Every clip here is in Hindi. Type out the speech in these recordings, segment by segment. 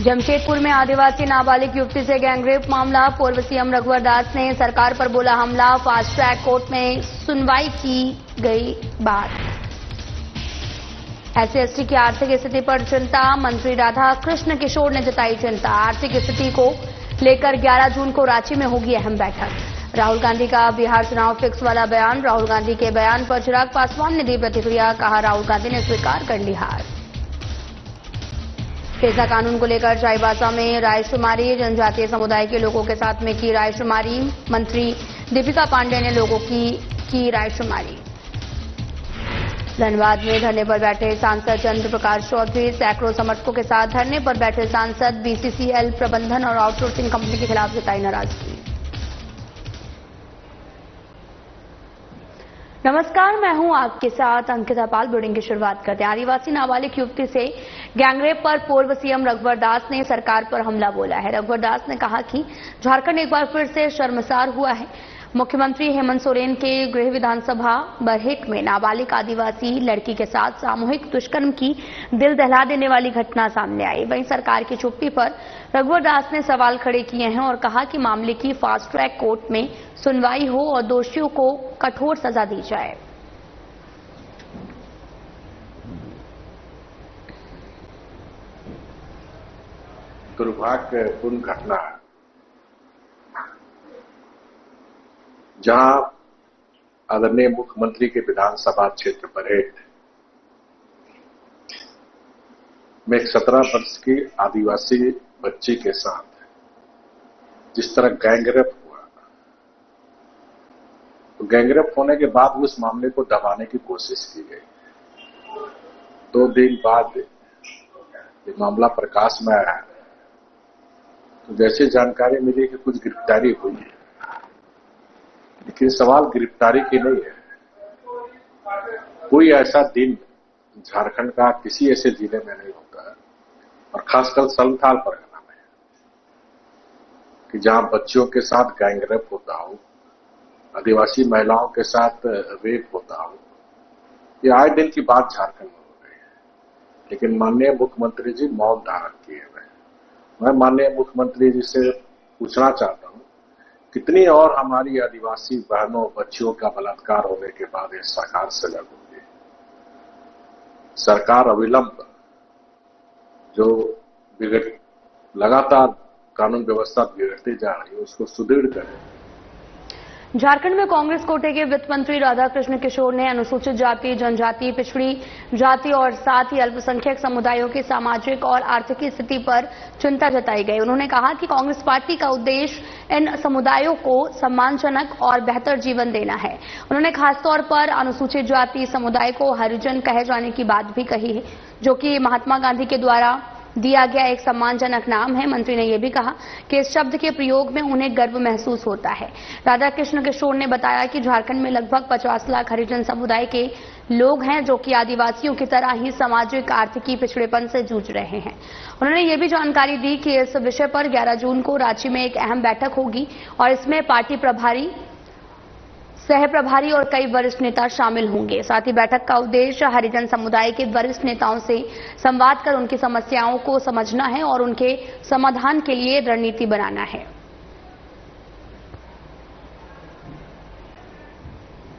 जमशेदपुर में आदिवासी नाबालिग युवती से गैंगरेप मामला। पूर्व सीएम रघुवर दास ने सरकार पर बोला हमला। फास्ट ट्रैक कोर्ट में सुनवाई की गई बात। SC/ST की आर्थिक स्थिति पर चिंता। मंत्री राधा कृष्ण किशोर ने जताई चिंता। आर्थिक स्थिति को लेकर 11 जून को रांची में होगी अहम बैठक। राहुल गांधी का बिहार चुनाव फिक्स वाला बयान। राहुल गांधी के बयान पर चिराग पासवान ने दी प्रतिक्रिया। कहा राहुल गांधी ने स्वीकार कर ली हार। पेसा कानून को लेकर चाईबासा में रायशुमारी। जनजातीय समुदाय के लोगों के साथ में की रायशुमारी। मंत्री दीपिका पांडे ने लोगों की रायशुमारी। धनबाद में धरने पर बैठे सांसद चंद्र प्रकाश चौधरी। सैकड़ों समर्थकों के साथ धरने पर बैठे सांसद। BCCL प्रबंधन और आउटसोर्सिंग कंपनी के खिलाफ जताई नाराजगी। नमस्कार, मैं हूं आपके साथ अंकिता पाल। बुलेटिन की शुरुआत करते हैं। आदिवासी नाबालिग युवती से गैंगरेप पर पूर्व सीएम रघुवर दास ने सरकार पर हमला बोला है। रघुवर दास ने कहा कि झारखंड एक बार फिर से शर्मसार हुआ है। मुख्यमंत्री हेमंत सोरेन के गृह विधानसभा बरहेट में नाबालिग आदिवासी लड़की के साथ सामूहिक दुष्कर्म की दिल दहला देने वाली घटना सामने आई। वहीं सरकार की चुप्पी पर रघुवर दास ने सवाल खड़े किए हैं और कहा कि मामले की फास्ट ट्रैक कोर्ट में सुनवाई हो और दोषियों को कठोर सजा दी जाए। दुर्भाग्यपूर्ण घटना है जहां आदरणीय मुख्यमंत्री के विधानसभा क्षेत्र बरहेट में एक 17 वर्ष की आदिवासी बच्ची के साथ जिस तरह गैंगरेप हुआ, तो गैंगरेप होने के बाद उस मामले को दबाने की कोशिश की गई। 2 दिन बाद ये मामला प्रकाश में आया, तो जैसे जानकारी मिली कि कुछ गिरफ्तारी हुई है, लेकिन सवाल गिरफ्तारी की नहीं है। कोई ऐसा दिन झारखंड का किसी ऐसे जिले में नहीं होता है, और खासकर संथाल परगना में, कि जहां बच्चियों के साथ गैंगरेप होता हो, आदिवासी महिलाओं के साथ रेप होता हो। ये आए दिन की बात झारखंड में हो रही है, लेकिन माननीय मुख्यमंत्री जी मौन धारण किए हुए। मैं माननीय मुख्यमंत्री जी से पूछना चाहता हूं, कितनी और हमारी आदिवासी बहनों बच्चियों का बलात्कार होने के बाद ये सरकार सजग होगी। सरकार अविलंब जो लगातार कानून व्यवस्था बिगड़ती जा रही है उसको सुदृढ़ करे। झारखंड में कांग्रेस कोटे के वित्त मंत्री राधा कृष्ण किशोर ने अनुसूचित जाति, जनजाति, पिछड़ी जाति और साथ ही अल्पसंख्यक समुदायों की सामाजिक और आर्थिक स्थिति पर चिंता जताई गई। उन्होंने कहा कि कांग्रेस पार्टी का उद्देश्य इन समुदायों को सम्मानजनक और बेहतर जीवन देना है। उन्होंने खासतौर पर अनुसूचित जाति समुदाय को हरिजन कहे जाने की बात भी कही है, जो कि महात्मा गांधी के द्वारा दिया गया एक सम्मानजनक नाम है। मंत्री ने यह भी कहा कि इस शब्द के प्रयोग में उन्हें गर्व महसूस होता है। राधा कृष्ण किशोर ने बताया कि झारखंड में लगभग 50 लाख हरिजन समुदाय के लोग हैं, जो कि आदिवासियों की तरह ही सामाजिक आर्थिकी पिछड़ेपन से जूझ रहे हैं। उन्होंने ये भी जानकारी दी कि इस विषय पर 11 जून को रांची में एक अहम बैठक होगी और इसमें पार्टी प्रभारी, सह प्रभारी और कई वरिष्ठ नेता शामिल होंगे। साथ ही बैठक का उद्देश्य हरिजन समुदाय के वरिष्ठ नेताओं से संवाद कर उनकी समस्याओं को समझना है और उनके समाधान के लिए रणनीति बनाना है।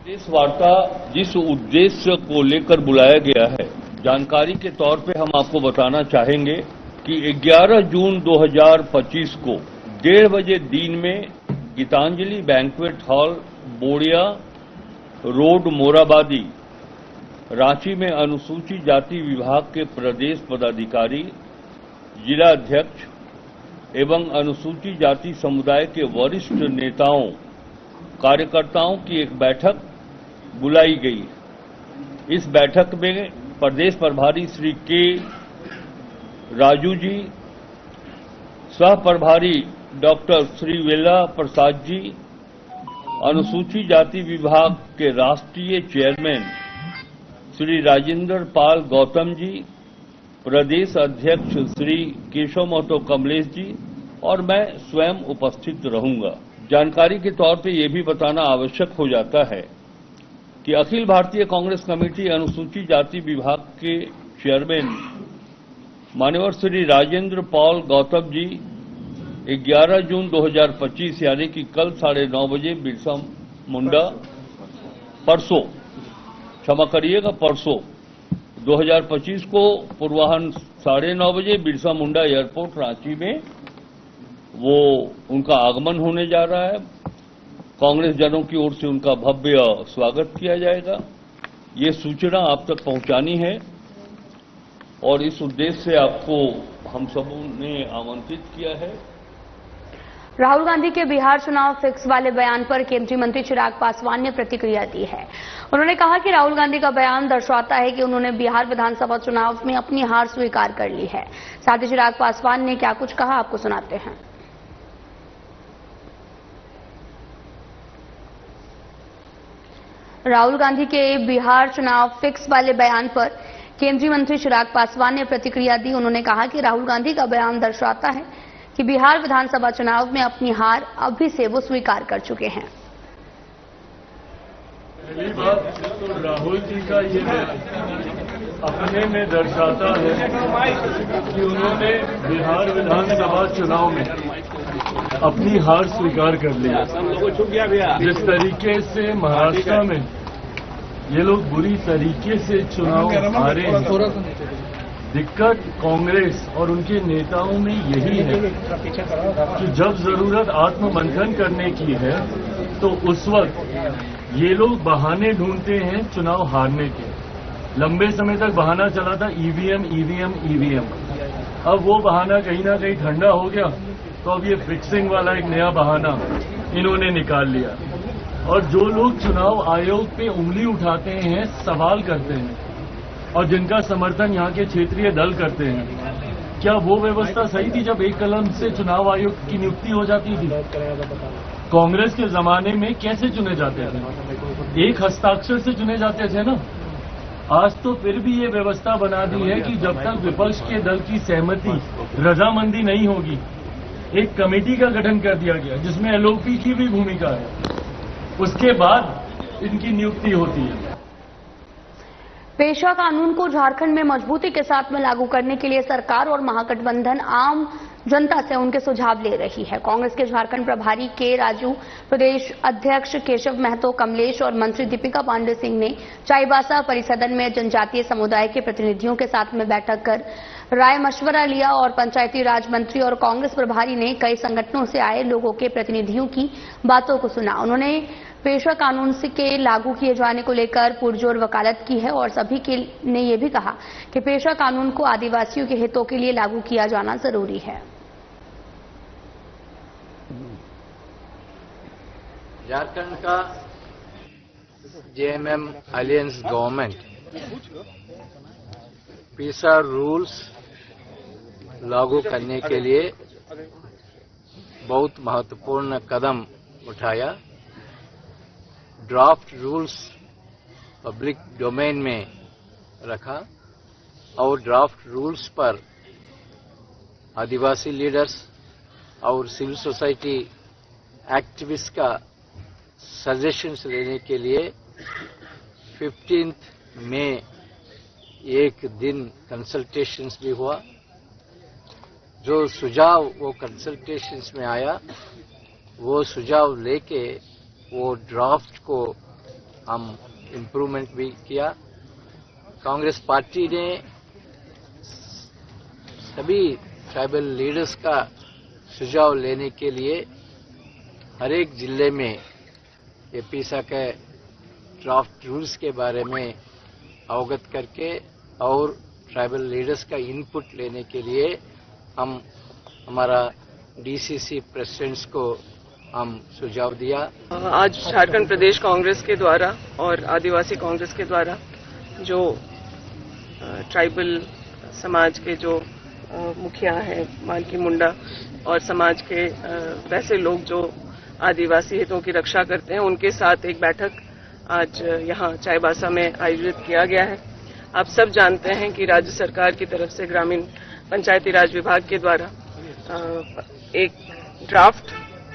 इस वार्ता जिस उद्देश्य को लेकर बुलाया गया है, जानकारी के तौर पे हम आपको बताना चाहेंगे कि 11 जून 2025 को 1:30 बजे दिन में Gitanjali banquet hall, Bodiya road, Morabadi, Ranchi में अनुसूचित जाति विभाग के प्रदेश पदाधिकारी, जिला अध्यक्ष एवं अनुसूचित जाति समुदाय के वरिष्ठ नेताओं, कार्यकर्ताओं की एक बैठक बुलाई गई। इस बैठक में प्रदेश प्रभारी श्री के राजू जी, सह प्रभारी डॉक्टर श्री वेला प्रसाद जी, अनुसूचित जाति विभाग के राष्ट्रीय चेयरमैन श्री राजेंद्र पाल गौतम जी, प्रदेश अध्यक्ष श्री केशव महतो कमलेश जी और मैं स्वयं उपस्थित रहूंगा। जानकारी के तौर पे ये भी बताना आवश्यक हो जाता है कि अखिल भारतीय कांग्रेस कमेटी अनुसूचित जाति विभाग के चेयरमैन मान्यवर श्री राजेंद्र पॉल गौतम जी 11 जून 2025 यानी कि कल 9:30 बजे बिरसा मुंडा परसों, क्षमा करिएगा, परसों 2025 को पूर्वाह्न 9:30 बजे बिरसा मुंडा एयरपोर्ट रांची में वो उनका आगमन होने जा रहा है। कांग्रेस जनों की ओर से उनका भव्य स्वागत किया जाएगा। ये सूचना आप तक पहुंचानी है और इस उद्देश्य से आपको हम सबों ने आमंत्रित किया है। राहुल गांधी के बिहार चुनाव फिक्स वाले बयान पर केंद्रीय मंत्री चिराग पासवान ने प्रतिक्रिया दी है। उन्होंने कहा कि राहुल गांधी का बयान दर्शाता है कि उन्होंने बिहार विधानसभा चुनाव में अपनी हार स्वीकार कर ली है। साथ ही चिराग पासवान ने क्या कुछ कहा, आपको सुनाते हैं। राहुल गांधी के बिहार चुनाव फिक्स वाले बयान पर केंद्रीय मंत्री चिराग पासवान ने प्रतिक्रिया दी। उन्होंने कहा कि राहुल गांधी का बयान दर्शाता है कि बिहार विधानसभा चुनाव में अपनी हार अभी से वो स्वीकार कर चुके हैं। पहली बात तो राहुल जी का ये अपने में दर्शाता है कि उन्होंने बिहार विधानसभा चुनाव में अपनी हार स्वीकार कर ली। जिस तरीके से महाराष्ट्र में ये लोग बुरी तरीके से चुनाव हारे हैं, दिक्कत कांग्रेस और उनके नेताओं में यही है कि जब जरूरत आत्ममंथन करने की है तो उस वक्त ये लोग बहाने ढूंढते हैं चुनाव हारने के। लंबे समय तक बहाना चला था ईवीएम ईवीएम ईवीएम। अब वो बहाना कहीं ना कहीं ठंडा हो गया तो अब ये फिक्सिंग वाला एक नया बहाना इन्होंने निकाल लिया। और जो लोग चुनाव आयोग पे उंगली उठाते हैं, सवाल करते हैं और जिनका समर्थन यहाँ के क्षेत्रीय दल करते हैं, क्या वो व्यवस्था सही थी जब एक कलम से चुनाव आयोग की नियुक्ति हो जाती थी? कांग्रेस के जमाने में कैसे चुने जाते थे? एक हस्ताक्षर से चुने जाते थे ना। आज तो फिर भी ये व्यवस्था बना दी है कि जब तक विपक्ष के दल की सहमति, रजामंदी नहीं होगी, एक कमेटी का गठन कर दिया गया जिसमें एलओपी की भी भूमिका है, उसके बाद इनकी नियुक्ति होती है। पेशा कानून को झारखंड में मजबूती के साथ में लागू करने के लिए सरकार और महागठबंधन आम जनता से उनके सुझाव ले रही है। कांग्रेस के झारखंड प्रभारी के राजू, प्रदेश अध्यक्ष केशव महतो, कमलेश और मंत्री दीपिका पांडे सिंह ने चाईबासा परिसदन में जनजातीय समुदाय के प्रतिनिधियों के साथ में बैठक कर राय मशवरा लिया और पंचायती राज मंत्री और कांग्रेस प्रभारी ने कई संगठनों से आए लोगों के प्रतिनिधियों की बातों को सुना। उन्होंने पेशा कानून के लागू किए जाने को लेकर पुरजोर वकालत की है और सभी ने यह भी कहा कि पेशा कानून को आदिवासियों के हितों के लिए लागू किया जाना जरूरी है। झारखंड का जेएमएम अलायंस गवर्नमेंट पेशा रूल्स लागू करने के लिए बहुत महत्वपूर्ण कदम उठाया। ड्राफ्ट रूल्स पब्लिक डोमेन में रखा और ड्राफ्ट रूल्स पर आदिवासी लीडर्स और सिविल सोसाइटी एक्टिविस्ट का सजेशंस लेने के लिए 15 मई एक दिन कंसल्टेशंस भी हुआ। जो सुझाव वो कंसल्टेशंस में आया, वो सुझाव लेके वो ड्राफ्ट को हम इम्प्रूवमेंट भी किया। कांग्रेस पार्टी ने सभी ट्राइबल लीडर्स का सुझाव लेने के लिए हर एक जिले में ये पेशा के ड्राफ्ट रूल्स के बारे में अवगत करके और ट्राइबल लीडर्स का इनपुट लेने के लिए हम हमारा डीसीसी प्रेसिडेंट्स को हम सुझाव दिया। आज झारखंड प्रदेश कांग्रेस के द्वारा और आदिवासी कांग्रेस के द्वारा जो ट्राइबल समाज के जो मुखिया हैं, मालकी मुंडा और समाज के वैसे लोग जो आदिवासी हितों की रक्षा करते हैं, उनके साथ एक बैठक आज यहाँ चाईबासा में आयोजित किया गया है। आप सब जानते हैं कि राज्य सरकार की तरफ से ग्रामीण पंचायती राज विभाग के द्वारा एक ड्राफ्ट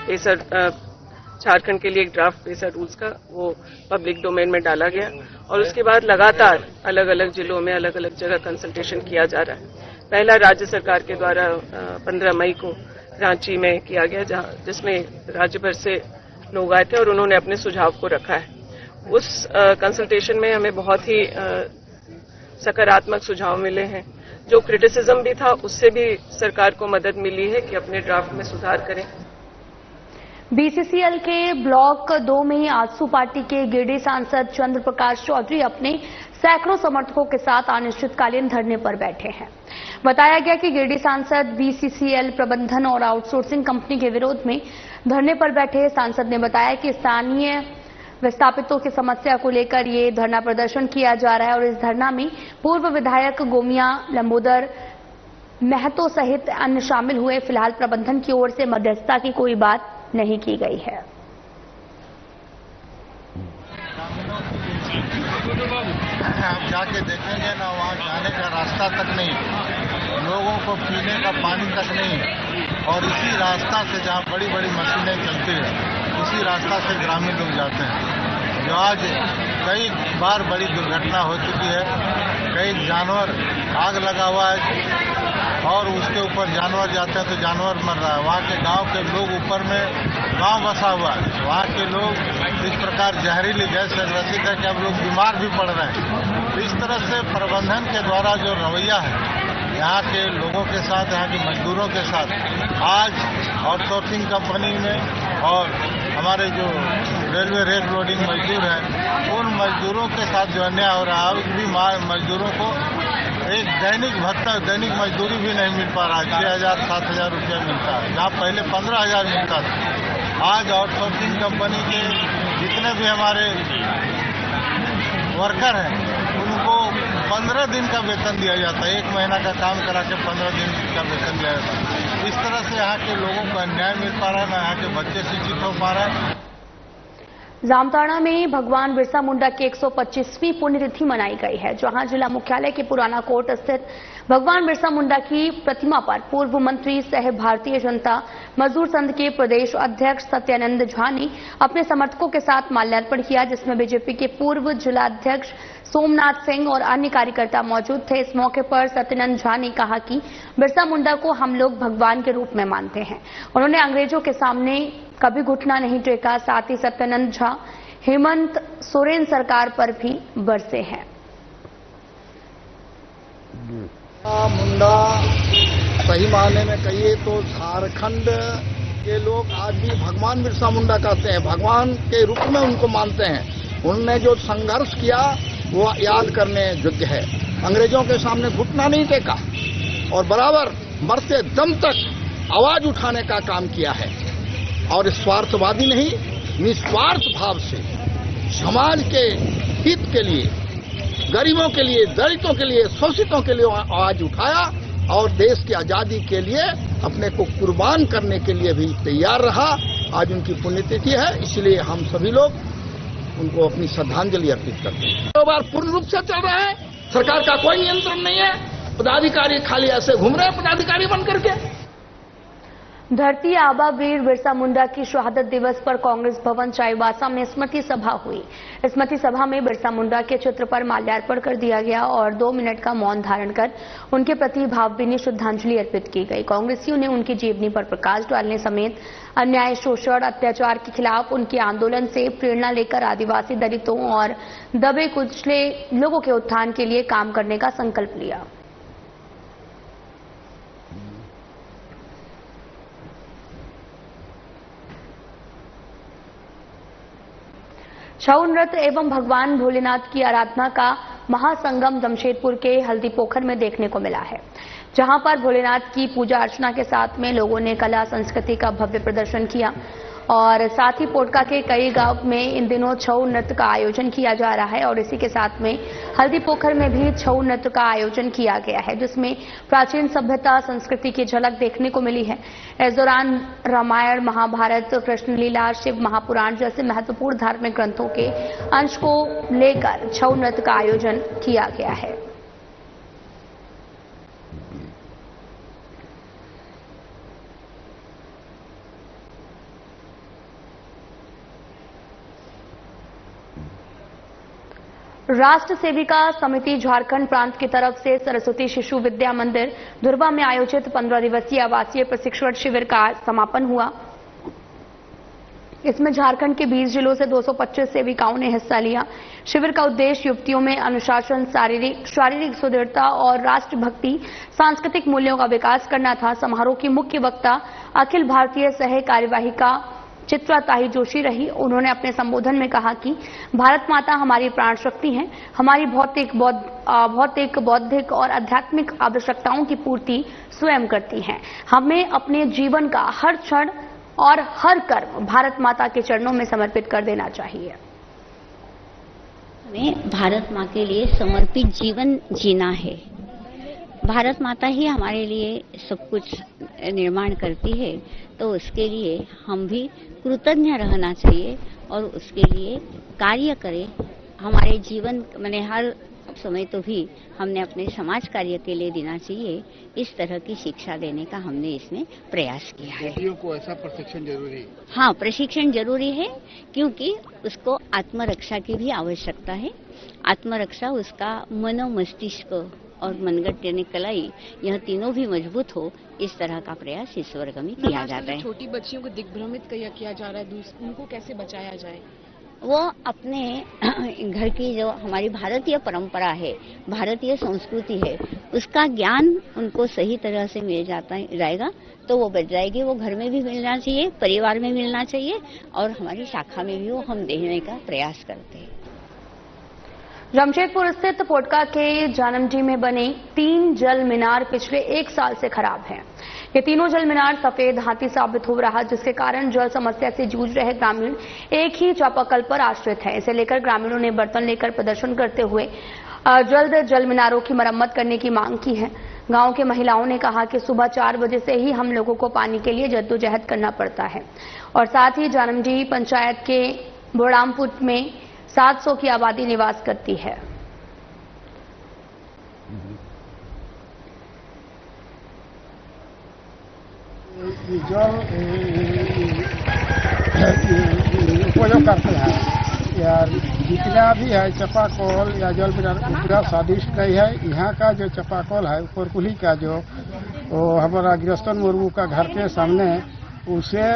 पेशा झारखंड के लिए एक ड्राफ्ट पेशा रूल्स का वो पब्लिक डोमेन में डाला गया और उसके बाद लगातार अलग अलग जिलों में अलग अलग जगह कंसल्टेशन किया जा रहा है। पहला राज्य सरकार के द्वारा 15 मई को रांची में किया गया, जिसमें राज्य भर से लोग आए थे और उन्होंने अपने सुझाव को रखा है। उस कंसल्टेशन में हमें बहुत ही सकारात्मक सुझाव मिले हैं। जो क्रिटिसिज्म भी था उससे भी सरकार को मदद मिली है कि अपने ड्राफ्ट में सुधार करें। बीसीसीएल के ब्लॉक 2 में आजसू पार्टी के गिरिडीह सांसद चंद्र प्रकाश चौधरी अपने सैकड़ों समर्थकों के साथ अनिश्चितकालीन धरने पर बैठे हैं। बताया गया कि गिरिडीह सांसद बीसीसीएल प्रबंधन और आउटसोर्सिंग कंपनी के विरोध में धरने पर बैठे सांसद ने बताया कि स्थानीय विस्थापितों की समस्या को लेकर ये धरना प्रदर्शन किया जा रहा है और इस धरना में पूर्व विधायक गोमिया लंबोदर महतो सहित अन्य शामिल हुए। फिलहाल प्रबंधन की ओर से मध्यस्थता की कोई बात नहीं की गई है। आप जाके देखेंगे ना, वहाँ जाने का रास्ता तक नहीं, लोगों को पीने का पानी तक नहीं, और इसी रास्ता से जहाँ बड़ी बड़ी मशीनें चलती है उसी रास्ता से ग्रामीण लोग जाते हैं। जो आज कई बार बड़ी दुर्घटना हो चुकी है, कई जानवर आग लगा हुआ है और उसके ऊपर जानवर जाते हैं तो जानवर मर रहा है। वहाँ के गांव के लोग ऊपर में गांव बसा हुआ है, वहाँ के लोग इस प्रकार जहरीली गैस से ग्रसित है कि अब लोग बीमार भी पड़ रहे हैं। इस तरह से प्रबंधन के द्वारा जो रवैया है यहाँ के लोगों के साथ, यहाँ के मजदूरों के साथ, आज आउटसोर्सिंग कंपनी में और हमारे जो रेलवे रेक लोडिंग मजदूर हैं उन मजदूरों के साथ जो अन्याय हो रहा है, उस भी मजदूरों को एक दैनिक भत्ता, दैनिक मजदूरी भी नहीं मिल पा रहा है। 6,000-7,000 रुपया मिलता है, जहाँ पहले 15,000 मिलता था। आज आउटसोर्सिंग कंपनी के जितने भी हमारे वर्कर हैं उनको 15 दिन का वेतन दिया जाता है। 1 महीना का काम करा के 15 दिन का वेतन दिया जाता है। इस तरह से यहाँ के लोगों को अन्याय मिल पा रहा है, ना यहाँ के बच्चे शिक्षित हो पा रहे हैं। जामताड़ा में भगवान बिरसा मुंडा की 125वीं पुण्यतिथि मनाई गई है, जहां जिला मुख्यालय के पुराना कोर्ट स्थित भगवान बिरसा मुंडा की प्रतिमा पर पूर्व मंत्री सह भारतीय जनता मजदूर संघ के प्रदेश अध्यक्ष सत्यानंद झा ने अपने समर्थकों के साथ माल्यार्पण किया, जिसमें बीजेपी के पूर्व जिलाध्यक्ष सोमनाथ सिंह और अन्य कार्यकर्ता मौजूद थे। इस मौके पर सत्यानंद झा ने कहा कि बिरसा मुंडा को हम लोग भगवान के रूप में मानते हैं। उन्होंने अंग्रेजों के सामने कभी घुटना नहीं टेका। साथ ही सत्यानंद झा हेमंत सोरेन सरकार पर भी बरसे हैं। मुंडा सही मायने में कहिए तो झारखंड के लोग आज भी भगवान बिरसा मुंडा कहते हैं, भगवान के रूप में उनको मानते हैं। उन्होंने जो संघर्ष किया वो याद करने योग्य है। अंग्रेजों के सामने घुटना नहीं टेका और बराबर मरते दम तक आवाज उठाने का काम किया है और स्वार्थवादी नहीं, निस्वार्थ भाव से समाज के हित के लिए, गरीबों के लिए, दलितों के लिए, शोषितों के लिए आवाज उठाया और देश की आजादी के लिए अपने को कुर्बान करने के लिए भी तैयार रहा। आज उनकी पुण्यतिथि है, इसलिए हम सभी लोग उनको अपनी श्रद्धांजलि अर्पित करते हैं। कारोबार पूर्ण रूप से चल रहा है, सरकार का कोई नियंत्रण नहीं है, पदाधिकारी खाली ऐसे घूम रहे हैं पदाधिकारी बन करके। धरती आबा वीर बिरसा मुंडा की शहादत दिवस पर कांग्रेस भवन चाईबासा में स्मृति सभा हुई। स्मृति सभा में बिरसा मुंडा के चित्र पर माल्यार्पण कर दिया गया और 2 मिनट का मौन धारण कर उनके प्रति भावभीनी श्रद्धांजलि अर्पित की गई। कांग्रेसियों ने उनकी जीवनी पर प्रकाश डालने समेत अन्याय, शोषण, अत्याचार के खिलाफ उनके आंदोलन से प्रेरणा लेकर आदिवासी, दलितों और दबे कुचले लोगों के उत्थान के लिए काम करने का संकल्प लिया। छऊ नृत्य एवं भगवान भोलेनाथ की आराधना का महासंगम जमशेदपुर के हल्दी पोखर में देखने को मिला है, जहां पर भोलेनाथ की पूजा अर्चना के साथ में लोगों ने कला संस्कृति का भव्य प्रदर्शन किया और साथ ही पोटका के कई गांव में इन दिनों छऊ नृत्य का आयोजन किया जा रहा है और इसी के साथ में हल्दी पोखर में भी छऊ नृत्य का आयोजन किया गया है, जिसमें प्राचीन सभ्यता संस्कृति की झलक देखने को मिली है। इस दौरान रामायण, महाभारत, कृष्ण लीला, शिव महापुराण जैसे महत्वपूर्ण धार्मिक ग्रंथों के अंश को लेकर छऊ नृत्य का आयोजन किया गया है। राष्ट्र सेविका समिति झारखंड प्रांत की तरफ से सरस्वती शिशु विद्या मंदिर धुर्वा में आयोजित 15 दिवसीय आवासीय प्रशिक्षण शिविर का समापन हुआ। इसमें झारखंड के 20 जिलों से 225 सेविकाओं ने हिस्सा लिया। शिविर का उद्देश्य युवतियों में अनुशासन, शारीरिक सुदृढ़ता और राष्ट्रभक्ति, सांस्कृतिक मूल्यों का विकास करना था। समारोह की मुख्य वक्ता अखिल भारतीय सह कार्यवाहिका चित्रा ताही जोशी रही। उन्होंने अपने संबोधन में कहा कि भारत माता हमारी प्राण शक्ति है, हमारी भौतिक, बौद्धिक और आध्यात्मिक आवश्यकताओं की पूर्ति स्वयं करती हैं। हमें अपने जीवन का हर क्षण और हर कर्म भारत माता के चरणों में समर्पित कर देना चाहिए। हमें भारत माँ के लिए समर्पित जीवन जीना है। भारत माता ही हमारे लिए सब कुछ निर्माण करती है, तो उसके लिए हम भी कृतज्ञ रहना चाहिए और उसके लिए कार्य करें। हमारे जीवन मैंने हर समय तो भी हमने अपने समाज कार्य के लिए देना चाहिए। इस तरह की शिक्षा देने का हमने इसमें प्रयास किया है। बेटियों को ऐसा प्रशिक्षण जरूरी है? हाँ, प्रशिक्षण जरूरी है, क्योंकि उसको आत्मरक्षा की भी आवश्यकता है। आत्मरक्षा उसका मनो, मस्तिष्क और मनगट यानी कलाई, यह तीनों भी मजबूत हो, इस तरह का प्रयास इस वर्ग में किया जाता है। छोटी बच्चियों को दिग्भ्रमित किया जा रहा है, उनको कैसे बचाया जाए? वो अपने घर की जो हमारी भारतीय परंपरा है, भारतीय संस्कृति है, उसका ज्ञान उनको सही तरह से मिल जाएगा तो वो बच जाएगी। वो घर में भी मिलना चाहिए, परिवार में मिलना चाहिए और हमारी शाखा में भी वो हम देने का प्रयास करते हैं। जमशेदपुर स्थित पोटका के जानमडी में बने 3 जल मीनार पिछले 1 साल से खराब हैं। ये तीनों जल मीनार सफेद हाथी साबित हो रहा, जिसके कारण जल समस्या से जूझ रहे ग्रामीण एक ही चापाकल पर आश्रित हैं। इसे लेकर ग्रामीणों ने बर्तन लेकर प्रदर्शन करते हुए जल्द जल मीनारों की मरम्मत करने की मांग की है। गांव के महिलाओं ने कहा कि सुबह 4 बजे से ही हम लोगों को पानी के लिए जद्दोजहद करना पड़ता है और साथ ही जानमडी पंचायत के बोड़ामपुर में 700 की आबादी निवास करती है। जल उपयोग करते हैं या जितना भी है चापाकल या जल पूरा स्वादिष्ट नहीं है। यहाँ का जो चापाकल है कोरकुली का जो हमारा गिरस्तन मुर्मू का घर के सामने उसे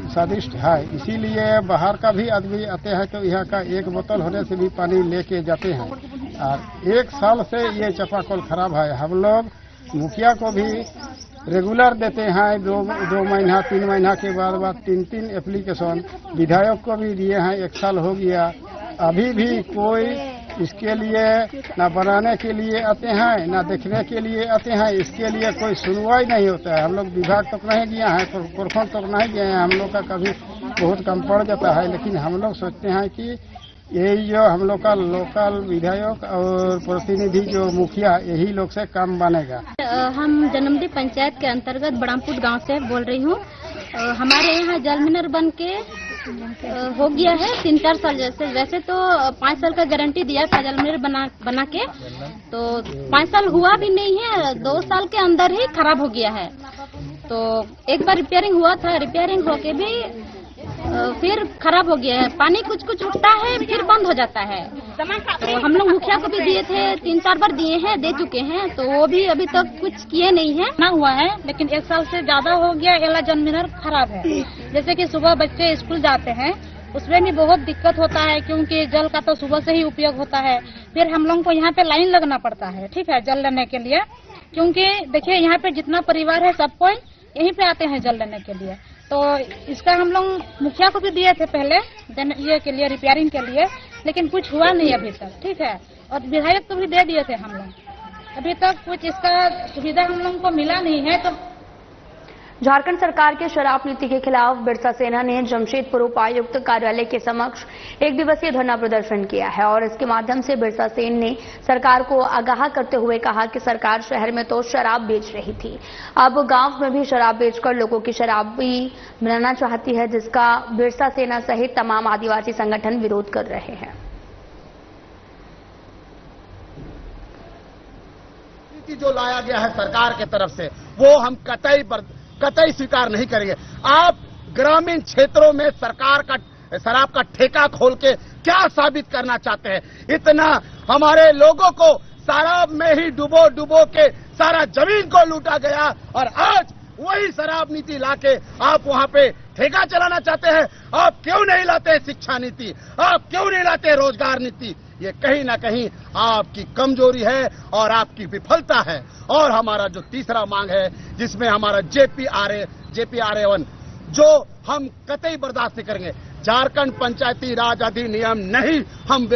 स्वादिष्ट है, इसीलिए बाहर का भी आदमी आते हैं तो यहाँ का 1 बोतल होने से भी पानी लेके जाते हैं। और 1 साल से ये चापाकल खराब है। हम लोग मुखिया को भी रेगुलर देते हैं, 2 महीना 3 महीना के बाद 3 एप्लीकेशन, विधायक को भी दिए हैं, 1 साल हो गया। अभी भी कोई इसके लिए ना बनाने के लिए आते हैं ना देखने के लिए आते हैं। इसके लिए कोई सुनवाई नहीं होता है। हम लोग विभाग तक नहीं गया है, प्रखंड तक नहीं गए हैं। हम लोग का कभी बहुत कम पड़ जाता है, लेकिन हम लोग सोचते हैं कि यही जो हम लोग का लोकल विधायक और प्रतिनिधि जो मुखिया, यही लोग से काम बनेगा। हम जनमडी पंचायत के अंतर्गत बड़ामपुर गांव से बोल रही हूँ। हमारे यहाँ जल मीनार बन के हो गया है 3-4 साल। वैसे तो 5 साल का गारंटी दिया था जल मीनार बना के, तो 5 साल हुआ भी नहीं है, 2 साल के अंदर ही खराब हो गया है। तो एक बार रिपेयरिंग हुआ था, रिपेयरिंग होके भी फिर खराब हो गया है। पानी कुछ उठता है फिर बंद हो जाता है। तो हम लोग मुखिया को भी दिए थे, 3-4 बार दिए हैं, दे चुके हैं, तो वो भी अभी तक कुछ किए नहीं है ना हुआ है। लेकिन 1 साल से ज्यादा हो गया, एला जल मीनार खराब है। जैसे कि सुबह बच्चे स्कूल जाते हैं, उसमें भी बहुत दिक्कत होता है, क्योंकि जल का तो सुबह से ही उपयोग होता है। फिर हम लोग को यहाँ पे लाइन लगना पड़ता है, ठीक है, जल लेने के लिए। क्योंकि देखिए यहाँ पे जितना परिवार है सब कोई यहीं पे आते हैं जल लेने के लिए। तो इसका हम लोग मुखिया को भी दिए थे पहले ये के लिए, रिपेयरिंग के लिए, लेकिन कुछ हुआ नहीं अभी तक, ठीक है। और विधायक को भी दे दिए थे हम लोग, अभी तक कुछ इसका सुविधा हम लोग को मिला नहीं है। तो झारखंड सरकार के शराब नीति के खिलाफ बिरसा सेना ने जमशेदपुर उपायुक्त कार्यालय के समक्ष 1 दिवसीय धरना प्रदर्शन किया है और इसके माध्यम से बिरसा सेन ने सरकार को आगाह करते हुए कहा कि सरकार शहर में तो शराब बेच रही थी, अब गांव में भी शराब बेचकर लोगों की शराबी बनाना चाहती है, जिसका बिरसा सेना सहित तमाम आदिवासी संगठन विरोध कर रहे हैं। जो लाया गया है सरकार की तरफ से वो हम कतई स्वीकार नहीं करेंगे। आप ग्रामीण क्षेत्रों में सरकार का शराब का ठेका खोल के क्या साबित करना चाहते हैं? इतना हमारे लोगों को शराब में ही डुबो डुबो के सारा जमीन को लूटा गया और आज वही शराब नीति लाके आप वहां पे ठेका चलाना चाहते हैं। आप क्यों नहीं लाते शिक्षा नीति? आप क्यों नहीं लाते रोजगार नीति? ये कहीं ना कहीं आपकी कमजोरी है और आपकी विफलता है। और हमारा जो तीसरा मांग है जिसमें हमारा JPRA1 जो हम कतई बर्दाश्त नहीं करेंगे, झारखंड पंचायती राज अधिनियम नहीं हम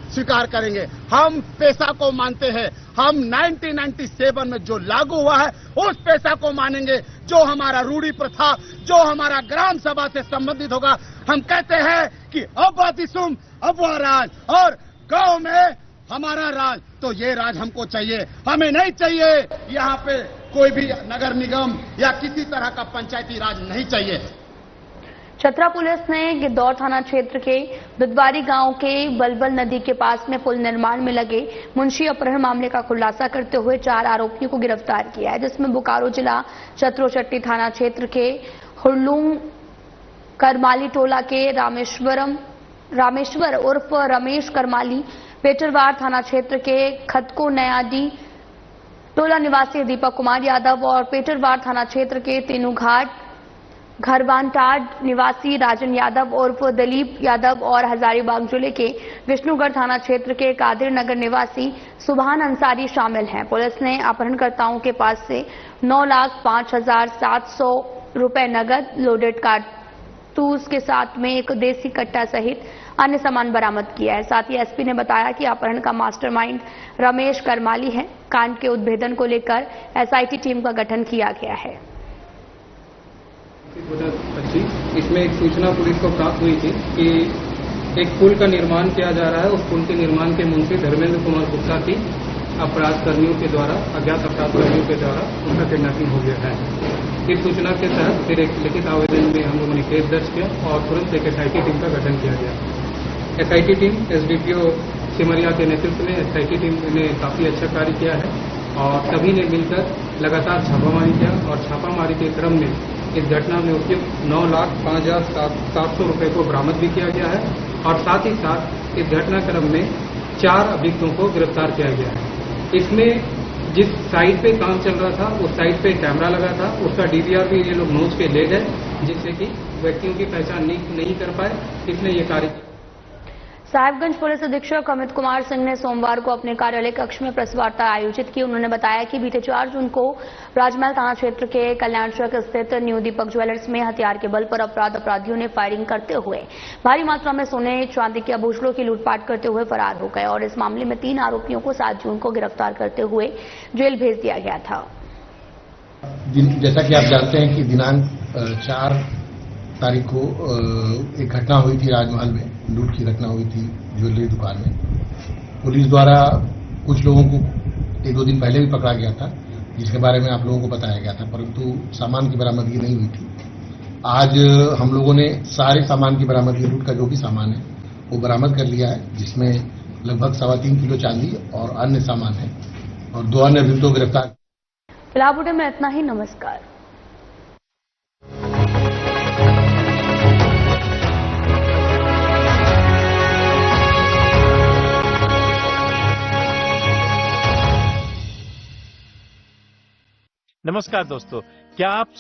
स्वीकार करेंगे। हम पैसा को मानते हैं। हम 1997 में जो लागू हुआ है उस पैसा को मानेंगे, जो हमारा रूढ़ी प्रथा, जो हमारा ग्राम सभा से संबंधित होगा। हम कहते हैं कि अब दिसुम अब राज और गांव में हमारा राज, तो ये राज हमको चाहिए। हमें नहीं चाहिए यहाँ पे कोई भी नगर निगम या किसी तरह का पंचायती राज नहीं चाहिए। चतरा पुलिस ने गिद्धौर थाना क्षेत्र के दुधबारी गांव के बलबल नदी के पास में पुल निर्माण में लगे मुंशी अपहरण मामले का खुलासा करते हुए 4 आरोपियों को गिरफ्तार किया है, जिसमें बोकारो जिला चतरोचट्टी थाना क्षेत्र के हुरलूम करमाली टोला के रामेश्वर उर्फ रमेश करमाली, पेटरवार थाना क्षेत्र के खतको नयादी टोला निवासी दीपक कुमार यादव और पेटरवार थाना क्षेत्र के तेनूघाट घरबानटाड निवासी राजन यादव उर्फ दिलीप यादव और हजारीबाग जिले के विष्णुगढ़ थाना क्षेत्र के कादिर नगर निवासी सुभान अंसारी शामिल हैं। पुलिस ने अपहरणकर्ताओं के पास से 9,05,700 रुपए नगद, लोडेड कारतूस के साथ में एक देसी कट्टा सहित अन्य सामान बरामद किया है। साथ ही एसपी ने बताया कि अपहरण का मास्टरमाइंड रमेश करमाली है। कांड के उद्भेदन को लेकर SIT टीम का गठन किया गया है। 2025 इसमें एक सूचना पुलिस को प्राप्त हुई थी कि एक पुल का निर्माण किया जा रहा है। उस पुल के निर्माण के मुंशी धर्मेंद्र कुमार गुप्ता की अपराध कर्मियों के द्वारा, अज्ञात अपराध कर्मियों के द्वारा उनका किडनैपिंग हो गया है। इस सूचना के तहत फिर एक लिखित आवेदन में हम लोगों ने केस दर्ज किया और तुरंत एक SIT टीम का गठन किया गया। SIT टीम SDPO सिमरिया के नेतृत्व में SIT टीम ने काफी अच्छा कार्य किया है और सभी ने मिलकर लगातार छापामारी किया और छापामारी के क्रम में इस घटना में उपयुक्त 9,05,700 रुपए को बरामद भी किया गया है और साथ ही साथ इस घटनाक्रम में 4 अभियुक्तों को गिरफ्तार किया गया है। इसमें जिस साइट पे काम चल रहा था उस साइट पे कैमरा लगा था, उसका DVR भी ये लोग नोच के ले गए, जिससे कि व्यक्तियों की पहचान नहीं कर पाए, इसलिए ये कार्य किया। साहिबगंज पुलिस अधीक्षक अमित कुमार सिंह ने सोमवार को अपने कार्यालय कक्ष में प्रेस वार्ता आयोजित की। उन्होंने बताया कि बीते 4 जून को राजमहल थाना क्षेत्र के कल्याण चौक स्थित न्यू दीपक ज्वेलर्स में हथियार के बल पर अपराधियों ने फायरिंग करते हुए भारी मात्रा में सोने चांदी के आभूषणों की लूटपाट करते हुए फरार हो गए और इस मामले में 3 आरोपियों को 7 जून को गिरफ्तार करते हुए जेल भेज दिया गया था। जैसा कि आप जानते हैं कि दिनांक 4 तारीख को एक घटना हुई थी राजमहल में, लूट की घटना हुई थी ज्वेलरी दुकान में। पुलिस द्वारा कुछ लोगों को 1-2 दिन पहले भी पकड़ा गया था, जिसके बारे में आप लोगों को बताया गया था, परंतु सामान की बरामदगी नहीं हुई थी। आज हम लोगों ने सारे सामान की बरामदगी, लूट का जो भी सामान है वो बरामद कर लिया है, जिसमें लगभग 3.25 किलो चांदी और अन्य सामान है और 2 अन्य अभियुक्तों को गिरफ्तार। फिलहाल बुलेटिन में इतना ही। नमस्कार। नमस्कार दोस्तों, क्या आप सोच